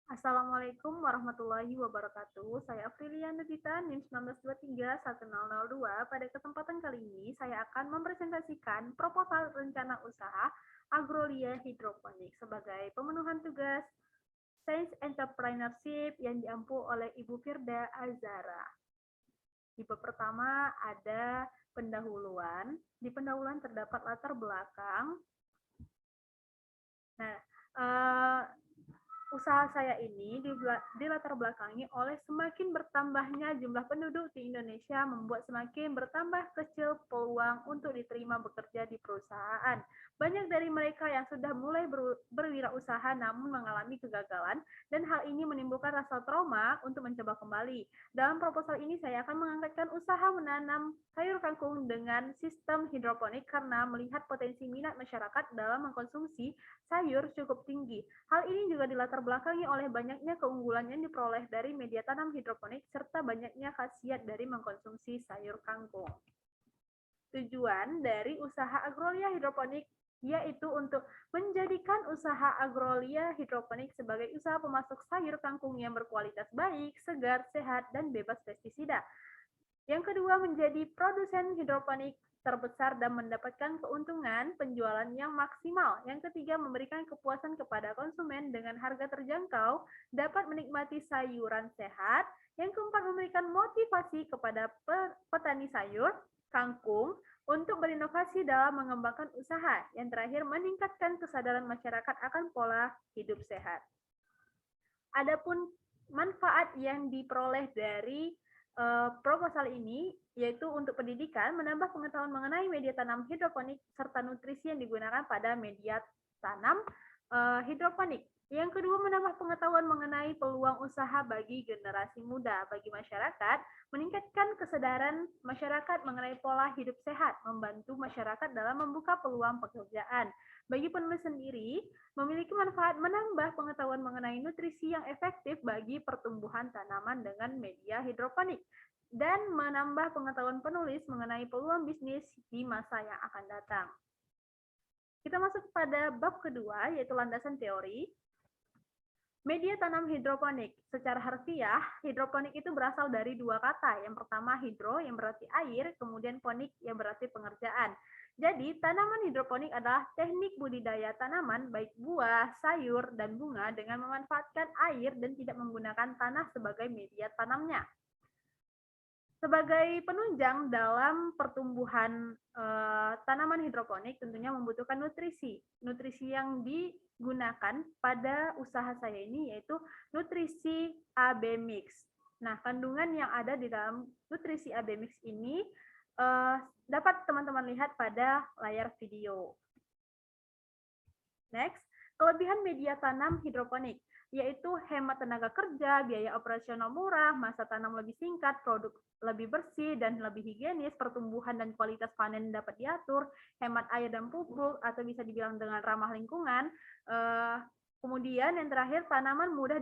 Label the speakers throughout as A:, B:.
A: Assalamualaikum warahmatullahi wabarakatuh. Saya Aprilia Nudita, NIM 19231002. Pada kesempatan kali ini, saya akan mempresentasikan proposal rencana usaha Agrolia Hidroponik sebagai pemenuhan tugas Science Entrepreneurship yang diampu oleh Ibu Firda Azara. Di bab pertama ada pendahuluan. Di pendahuluan terdapat latar belakang. Nah, usaha saya ini dilatar belakangi oleh semakin bertambahnya jumlah penduduk di Indonesia membuat semakin bertambah kecil peluang untuk diterima bekerja di perusahaan. Banyak dari mereka yang sudah mulai berwirausaha namun mengalami kegagalan dan hal ini menimbulkan rasa trauma untuk mencoba kembali. Dalam proposal ini saya akan mengangkatkan usaha menanam sayur kangkung dengan sistem hidroponik karena melihat potensi minat masyarakat dalam mengkonsumsi sayur cukup tinggi. Hal ini juga dilatar belakangi oleh banyaknya keunggulan yang diperoleh dari media tanam hidroponik serta banyaknya khasiat dari mengkonsumsi sayur kangkung. Tujuan dari usaha Agrolia Hidroponik yaitu untuk menjadikan usaha Agrolia Hidroponik sebagai usaha pemasok sayur kangkung yang berkualitas baik, segar, sehat, dan bebas pestisida. Yang kedua, menjadi produsen hidroponik terbesar dan mendapatkan keuntungan penjualan yang maksimal. Yang ketiga, memberikan kepuasan kepada konsumen dengan harga terjangkau, dapat menikmati sayuran sehat. Yang keempat, memberikan motivasi kepada petani sayur, kangkung, untuk berinovasi dalam mengembangkan usaha. Yang terakhir, meningkatkan kesadaran masyarakat akan pola hidup sehat. Adapun manfaat yang diperoleh dari proposal ini yaitu untuk pendidikan, menambah pengetahuan mengenai media tanam hidroponik serta nutrisi yang digunakan pada media tanam hidroponik. Yang kedua, menambah pengetahuan mengenai peluang usaha bagi generasi muda, bagi masyarakat, meningkatkan kesadaran masyarakat mengenai pola hidup sehat, membantu masyarakat dalam membuka peluang pekerjaan. Bagi penulis sendiri, memiliki manfaat menambah pengetahuan mengenai nutrisi yang efektif bagi pertumbuhan tanaman dengan media hidroponik dan menambah pengetahuan penulis mengenai peluang bisnis di masa yang akan datang. Kita masuk pada bab kedua, yaitu landasan teori. Media tanam hidroponik. Secara harfiah, hidroponik itu berasal dari dua kata. Yang pertama hidro yang berarti air, kemudian ponik yang berarti pengerjaan. Jadi, tanaman hidroponik adalah teknik budidaya tanaman baik buah, sayur, dan bunga dengan memanfaatkan air dan tidak menggunakan tanah sebagai media tanamnya. Sebagai penunjang dalam pertumbuhan tanaman hidroponik tentunya membutuhkan nutrisi. Nutrisi yang digunakan pada usaha saya ini yaitu nutrisi AB Mix. Nah, kandungan yang ada di dalam nutrisi AB Mix ini dapat teman-teman lihat pada layar video. Next, kelebihan media tanam hidroponik yaitu hemat tenaga kerja, biaya operasional murah, masa tanam lebih singkat, produk lebih bersih dan lebih higienis, pertumbuhan dan kualitas panen dapat diatur, hemat air dan pupuk atau bisa dibilang dengan ramah lingkungan. Kemudian yang terakhir, tanaman mudah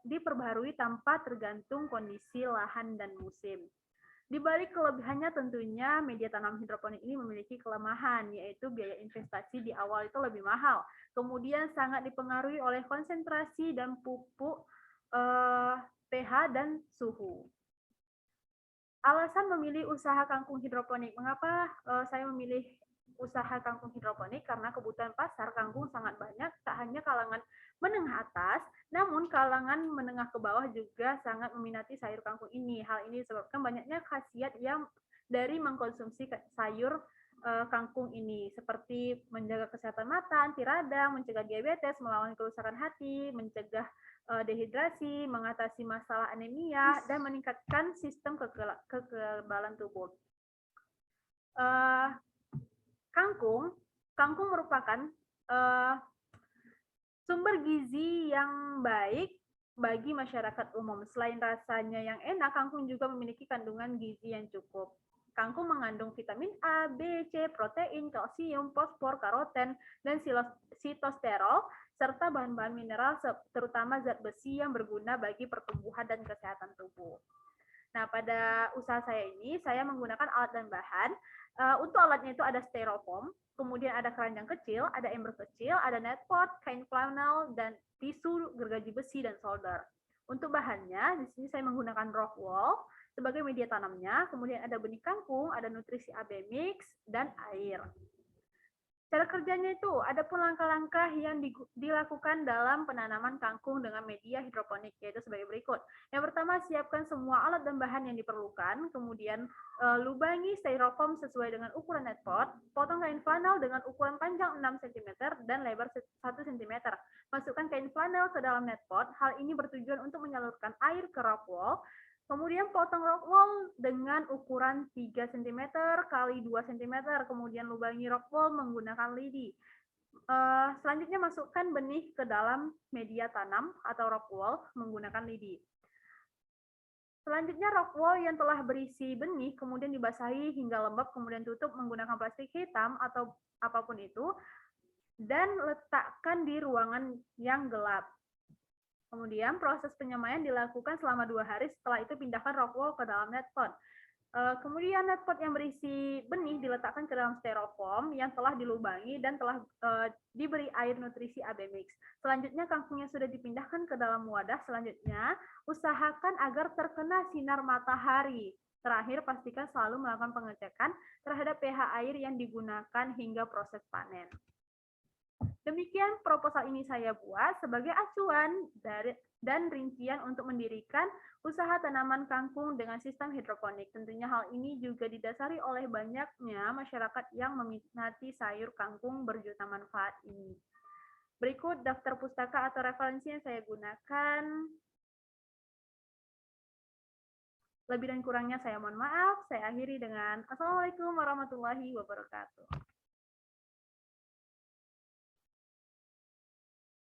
A: diperbaharui tanpa tergantung kondisi lahan dan musim. Di balik kelebihannya tentunya media tanam hidroponik ini memiliki kelemahan, yaitu biaya investasi di awal itu lebih mahal. Kemudian sangat dipengaruhi oleh konsentrasi dan pupuk, pH, dan suhu. Alasan memilih usaha kangkung hidroponik. Mengapa saya memilih usaha kangkung hidroponik? Karena kebutuhan pasar kangkung sangat banyak, tak hanya kalangan menengah atas, namun kalangan menengah ke bawah juga sangat meminati sayur kangkung ini. Hal ini disebabkan banyaknya khasiat yang dari mengkonsumsi sayur kangkung ini, seperti menjaga kesehatan mata, anti radang, mencegah diabetes, melawan kerusakan hati, mencegah dehidrasi, mengatasi masalah anemia, dan meningkatkan sistem kekebalan tubuh. Kangkung merupakan sumber gizi yang baik bagi masyarakat umum. Selain rasanya yang enak, kangkung juga memiliki kandungan gizi yang cukup. Kangkung mengandung vitamin A, B, C, protein, kalsium, fosfor, karoten, dan sitosterol, serta bahan-bahan mineral terutama zat besi yang berguna bagi pertumbuhan dan kesehatan tubuh. Nah, pada usaha saya ini, saya menggunakan alat dan bahan. Untuk alatnya itu ada styrofoam, kemudian ada keranjang kecil, ada ember kecil, ada net pot, kain flannel, dan tisu, gergaji besi, dan solder. Untuk bahannya, di sini saya menggunakan rock wool sebagai media tanamnya, kemudian ada benih kangkung, ada nutrisi AB mix, dan air. Cara kerjanya itu, ada pun langkah-langkah yang dilakukan dalam penanaman kangkung dengan media hidroponik, yaitu sebagai berikut. Yang pertama, siapkan semua alat dan bahan yang diperlukan, kemudian lubangi styrofoam sesuai dengan ukuran net pot, potong kain flanel dengan ukuran panjang 6 cm dan lebar 1 cm. Masukkan kain flanel ke dalam net pot, hal ini bertujuan untuk menyalurkan air ke rock wool. Kemudian potong rock wool dengan ukuran 3 cm kali 2 cm, kemudian lubangi rock wool menggunakan lidi. Selanjutnya masukkan benih ke dalam media tanam atau rock wool menggunakan lidi. Selanjutnya rock wool yang telah berisi benih kemudian dibasahi hingga lembab, kemudian tutup menggunakan plastik hitam atau apapun itu, dan letakkan di ruangan yang gelap. Kemudian proses penyemaian dilakukan selama 2 hari, setelah itu pindahkan rock wool ke dalam net pot. Kemudian net pot yang berisi benih diletakkan ke dalam styrofoam yang telah dilubangi dan telah diberi air nutrisi AB mix. Selanjutnya kangkungnya sudah dipindahkan ke dalam wadah. Selanjutnya usahakan agar terkena sinar matahari. Terakhir, pastikan selalu melakukan pengecekan terhadap pH air yang digunakan hingga proses panen. Demikian proposal ini saya buat sebagai acuan dan rincian untuk mendirikan usaha tanaman kangkung dengan sistem hidroponik. Tentunya hal ini juga didasari oleh banyaknya masyarakat yang meminati sayur kangkung berjuta manfaat ini. Berikut daftar pustaka atau referensi yang saya gunakan. Lebih dan kurangnya saya mohon maaf. Saya akhiri dengan Assalamualaikum warahmatullahi wabarakatuh.